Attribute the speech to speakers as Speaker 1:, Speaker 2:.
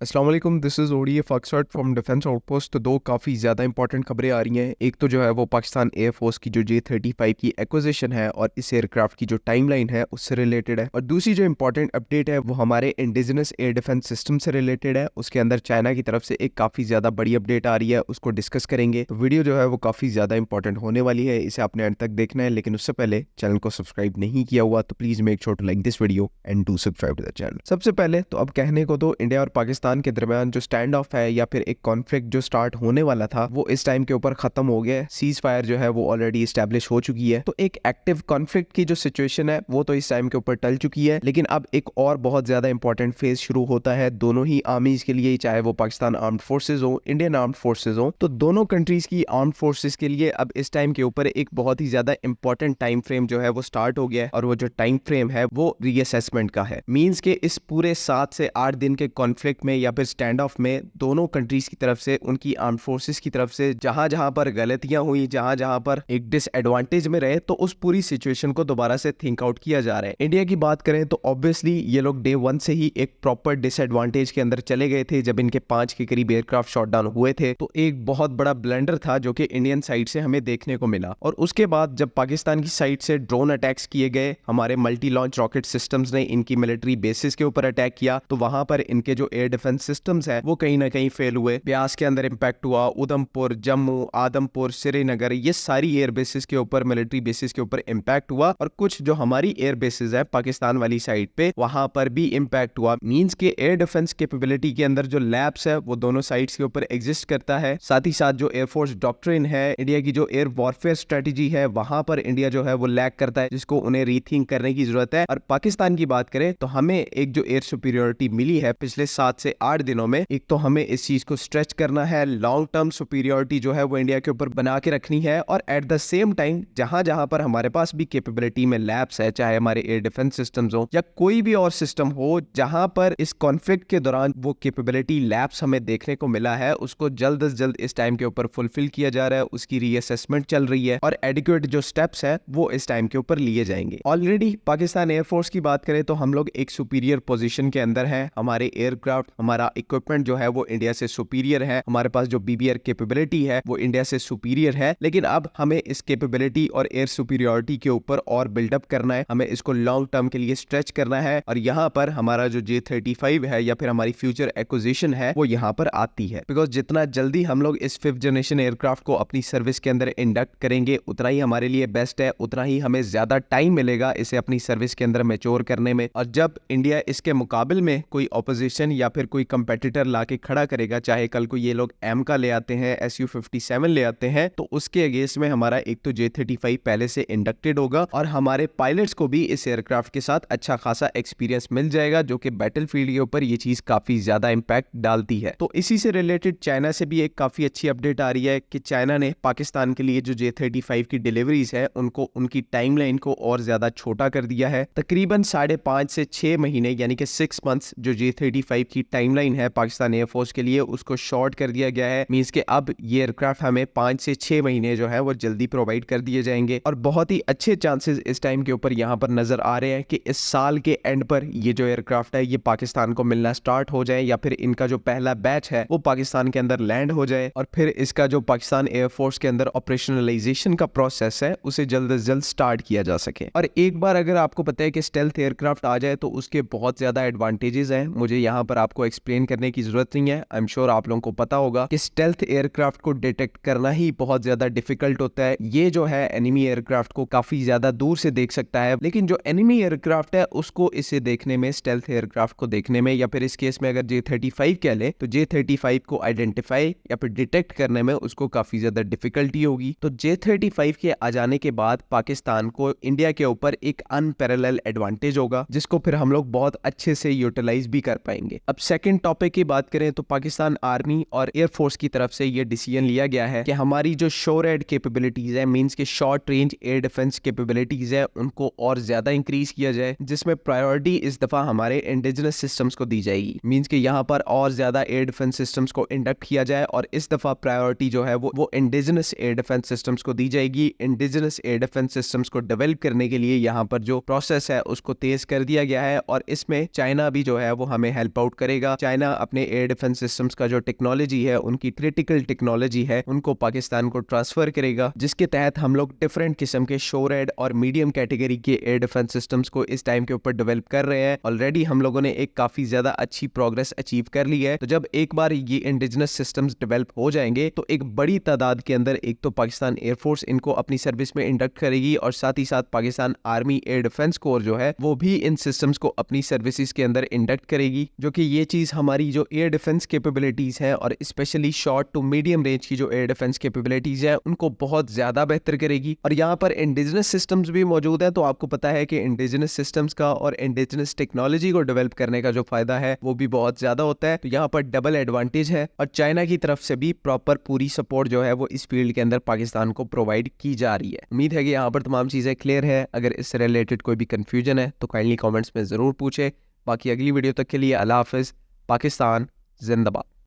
Speaker 1: अस्सलाम वालेकुम, this is ODF excerpt from defence outpost. तो दो काफ़ी ज़्यादा इंपॉर्टेंट खबरें आ रही हैं। एक तो जो है वो पाकिस्तान एयरफोर्स की जो J-35 की एक्विजिशन है और इस एयरक्राफ्ट की जो टाइमलाइन है उससे रिलेटेड है। और दूसरी जो इंपॉर्टेंट अपडेट है वो हमारे इंडिजिनस एयर डिफेंस सिस्टम से रिलेटेड है। उसके अंदर चाइना की तरफ से एक काफ़ी ज़्यादा बड़ी अपडेट आ रही है, उसको डिस्कस करेंगे। तो वीडियो जो है वो काफ़ी ज़्यादा इंपॉर्टेंट होने वाली है, इसे आपने अंत तक देखना है। लेकिन उससे पहले चैनल को सब्सक्राइब नहीं किया हुआ तो please make sure to like this video and do subscribe to the channel. सबसे पहले तो अब कहने को तो इंडिया और पाकिस्तान के दरमियान जो स्टैंड ऑफ है या फिर एक कॉन्फ्लिक्ट जो स्टार्ट होने वाला था वो इस टाइम के ऊपर खत्म हो गया है। सीज फायर जो है वो ऑलरेडी स्टैब्लिश हो चुकी है। तो एक एक्टिव कॉन्फ्लिक्ट की जो सिचुएशन है वो तो इस टाइम के ऊपर टल चुकी है। लेकिन अब एक और बहुत ज्यादा इंपॉर्टेंट फेज शुरू होता है दोनों ही आर्मीज के लिए, चाहे वो पाकिस्तान आर्म्ड फोर्सेज हो, इंडियन आर्म्ड फोर्सेज हो। तो दोनों कंट्रीज की आर्म्ड फोर्सेज के लिए अब इस टाइम के ऊपर एक बहुत ही ज्यादा इंपॉर्टेंट टाइम फ्रेम जो है वो स्टार्ट हो गया है। और वो जो टाइम फ्रेम है वो रीअसेसमेंट का है। मींस के इस पूरे 7 से 8 दिन के कॉन्फ्लिक्ट में या फिर स्टैंड ऑफ में दोनों कंट्रीज की तरफ से, उनकी आर्म फोर्सेस की तरफ से जहां जहां पर गलतियां हुई, जहां जहां पर एक डिसएडवांटेज में रहे, तो उस पूरी सिचुएशन को दोबारा से थिंक आउट किया जा रहा है। इंडिया की बात करें तो ऑब्वियसली ये लोग डे 1 से ही एक प्रॉपर डिसएडवांटेज के अंदर चले गए थे जब इनके 5 के करीब एयरक्राफ्ट शॉट डाउन हुए थे। तो एक बहुत बड़ा ब्लंडर था जो कि इंडियन साइड से हमें देखने को मिला। और उसके बाद जब पाकिस्तान की साइड से ड्रोन अटैक्स किए गए, हमारे मल्टी लॉन्च रॉकेट सिस्टम्स ने इनकी मिलिट्री बेसिस के ऊपर अटैक किया, तो वहां पर इनके जो एयर डिफेंस सिस्टम्स है वो कहीं ना कहीं फेल हुए। ब्यास के अंदर इंपैक्ट हुआ, उधमपुर, जम्मू, आदमपुर, श्रीनगर, ये सारी एयर बेसिस के ऊपर, मिलिट्री बेसिस के ऊपर इंपैक्ट हुआ। और कुछ जो हमारी एयर बेसिस है पाकिस्तान वाली साइड पे, वहां पर भी इंपैक्ट हुआ। मींस के एयर डिफेंस कैपेबिलिटी के अंदर जो लैब्स है वो दोनों साइड्स के ऊपर एग्जिस्ट करता है। साथ ही साथ जो एयरफोर्स डॉक्ट्रिन है, इंडिया की जो एयर वॉरफेयर स्ट्रेटेजी है, वहां पर इंडिया जो है वो लैक करता है, जिसको उन्हें रीथिंक करने की जरूरत है। और पाकिस्तान की बात करें तो हमें एक जो एयर सुपीरियोरिटी मिली है पिछले 7 से 8 दिनों में, एक तो हमें इस चीज को स्ट्रेच करना है, लॉन्ग टर्म सुपीरियोरिटी जो है वो इंडिया के ऊपर बना के रखनी है। और एट द सेम टाइम जहां जहां पर हमारे पास भी कैपेबिलिटी में लैब्स है, चाहे हमारे एयर डिफेंस सिस्टम्स हो या कोई भी और सिस्टम हो, जहां पर इस कॉन्फ्लिक्ट के दौरान वो कैपेबिलिटी लैब्स हमें देखने को मिला है, उसको जल्द से जल्द इस टाइम के ऊपर फुलफिल किया जा रहा है। उसकी रीअसेसमेंट चल रही है और एडिक्वेट जो स्टेप्स है वो इस टाइम के ऊपर लिए जाएंगे। ऑलरेडी पाकिस्तान एयरफोर्स की बात करें तो हम लोग एक सुपीरियर पोजीशन के अंदर है। हमारे एयरक्राफ्ट, हमारा इक्विपमेंट जो है वो इंडिया से सुपीरियर है। हमारे पास जो बीबीआर कैपेबिलिटी है वो इंडिया से सुपीरियर है। लेकिन अब हमें इस कैपेबिलिटी और एयर सुपीरियोरिटी के ऊपर और बिल्डअप करना है, हमें इसको लॉन्ग टर्म के लिए स्ट्रेच करना है। और यहाँ पर हमारा जो J-35 है या फिर हमारी फ्यूचर एक्विजिशन है वो यहाँ पर आती है। बिकॉज जितना जल्दी हम लोग इस 5th जनरेशन एयरक्राफ्ट को अपनी सर्विस के अंदर इंडक्ट करेंगे उतना ही हमारे लिए बेस्ट है, उतना ही हमें ज्यादा टाइम मिलेगा इसे अपनी सर्विस के अंदर मैच्योर करने में। और जब इंडिया इसके मुकाबले में कोई ऑपोजिशन या फिर कोई कंपेटिटर लाके खड़ा करेगा, चाहे कल को ये लोग एम का ले आते हैं, Su-57 ले आते हैं, तो उसके अगेंस्ट में हमारा एक तो J-35 पहले से इंडक्टेड होगा और हमारे पायलट्स को भी इस एयरक्राफ्ट के साथ अच्छा खासा एक्सपीरियंस मिल जाएगा, जो कि बैटलफील्ड के ऊपर ये चीज काफी ज्यादा इंपैक्ट डालती है। तो इसी से रिलेटेड चाइना से भी एक काफी अच्छी अपडेट आ रही है कि चाइना ने पाकिस्तान के लिए जो J-35 की डिलीवरीज है उनको, उनकी टाइमलाइन को और ज्यादा छोटा कर दिया है। तकरीबन 5.5 से 6 महीने यानी कि 6 मंथ्स जो J-35 की टाइमलाइन है पाकिस्तान एयरफोर्स के लिए, उसको शॉर्ट कर दिया गया है। मींस के अब ये एयरक्राफ्ट हमें 5 से 6 महीने जो है वो जल्दी प्रोवाइड कर दिए जाएंगे। और बहुत ही अच्छे चांसेस इस टाइम के ऊपर यहाँ पर नजर आ रहे हैं कि इस साल के एंड पर ये जो एयरक्राफ्ट है ये पाकिस्तान को मिलना स्टार्ट हो जाए, या फिर इनका जो पहला बैच है वो पाकिस्तान के अंदर लैंड हो जाए और फिर इसका जो पाकिस्तान एयरफोर्स के अंदर ऑपरेशनलाइजेशन का प्रोसेस है उसे जल्द से जल्द स्टार्ट किया जा सके। और एक बार अगर आपको पता है कि स्टेल्थ एयरक्राफ्ट आ जाए तो उसके बहुत ज्यादा एडवांटेजेस हैं, मुझे यहाँ पर आपको एक्सप्लेन करने की जरूरत नहीं है। आई एम श्योर आप लोगों को पता होगा कि स्टेल्थ एयरक्राफ्ट को डिटेक्ट करना ही बहुत ज्यादा डिफिकल्ट होता है। ये जो है एनिमी एयरक्राफ्ट को काफी ज्यादा दूर से देख सकता है, लेकिन जो एनिमी एयरक्राफ्ट है उसको इसे देखने में, स्टेल्थ एयरक्राफ्ट को देखने में, या फिर इस केस में अगर J-35 कह ले तो J-35 को आइडेंटिफाई या फिर डिटेक्ट करने में उसको काफी ज्यादा डिफिकल्टी होगी। तो J-35 के आ जाने के बाद पाकिस्तान को इंडिया के ऊपर एक अनपैरेलल एडवांटेज होगा, जिसको फिर हम लोग बहुत अच्छे से यूटिलाइज भी कर पाएंगे। अब सेकंड टॉपिक की बात करें तो पाकिस्तान आर्मी और एयरफोर्स की तरफ से ये डिसीजन लिया गया है कि हमारी जो शोरएड कैपेबिलिटीज है, मींस के short range air defence capabilities है, उनको और ज्यादा इंक्रीज किया जाए, जिसमें प्रायोरिटी इस दफा हमारे इंडिजिनस सिस्टम्स को दी जाएगी। मींस के यहाँ पर और ज्यादा एयर डिफेंस सिस्टम्स को इंडक्ट किया जाए और इस दफा प्रायोरिटी जो है वो इंडिजिनस एयर डिफेंस सिस्टम्स को दी जाएगी। इंडिजिनस एयर डिफेंस सिस्टम्स को डेवलप करने के लिए यहाँ पर जो प्रोसेस है उसको तेज कर दिया गया है और इसमें चाइना भी जो है वो हमें हेल्प आउट करेगा। करेगा। चाइना अपने एयर डिफेंस सिस्टम्स का जो टेक्नोलॉजी है, उनकी क्रिटिकल टेक्नोलॉजी है, उनको पाकिस्तान को ट्रांसफर करेगा, जिसके तहत हम लोग डिफरेंट किस्म के शोरेड और मीडियम कैटेगरी के एयर डिफेंस सिस्टम्स को इस टाइम के ऊपर डेवलप कर रहे हैं। ऑलरेडी हम लोगों ने एक काफी ज्यादा अच्छी प्रोग्रेस अचीव कर ली है। तो जब एक बार ये इंडिजिनस सिस्टम्स डेवलप हो जाएंगे तो एक बड़ी तादाद के अंदर एक तो पाकिस्तान एयरफोर्स इनको अपनी सर्विस में इंडक्ट करेगी और साथ ही साथ Pakistan army air defence corps जो है वो भी इन सिस्टम्स को अपनी सर्विसेज के अंदर इंडक्ट करेगी, जो कि ये चीज हमारी जो एयर डिफेंस कैपेबिलिटीज है और specially short to medium range की जो एयर डिफेंस कैपेबिलिटीज है उनको बहुत ज्यादा बेहतर करेगी। और यहाँ पर इंडिजिनस सिस्टम्स भी मौजूद है, तो आपको पता है कि इंडिजिनस सिस्टम्स का और इंडिजिनस टेक्नोलॉजी को डेवलप करने का जो फायदा है वो भी बहुत ज्यादा होता है। तो यहाँ पर डबल एडवांटेज है और चाइना की तरफ से भी प्रॉपर पूरी सपोर्ट जो है वो इस फील्ड के अंदर पाकिस्तान को प्रोवाइड की जा रही है। उम्मीद है कि यहाँ पर तमाम चीजें क्लियर है। अगर इससे रिलेटेड कोई भी कंफ्यूजन है तो काइंडली कमेंट्स में जरूर पूछे। बाकी अगली वीडियो तक के लिए अल्लाह हाफिज। पाकिस्तान जिंदाबाद।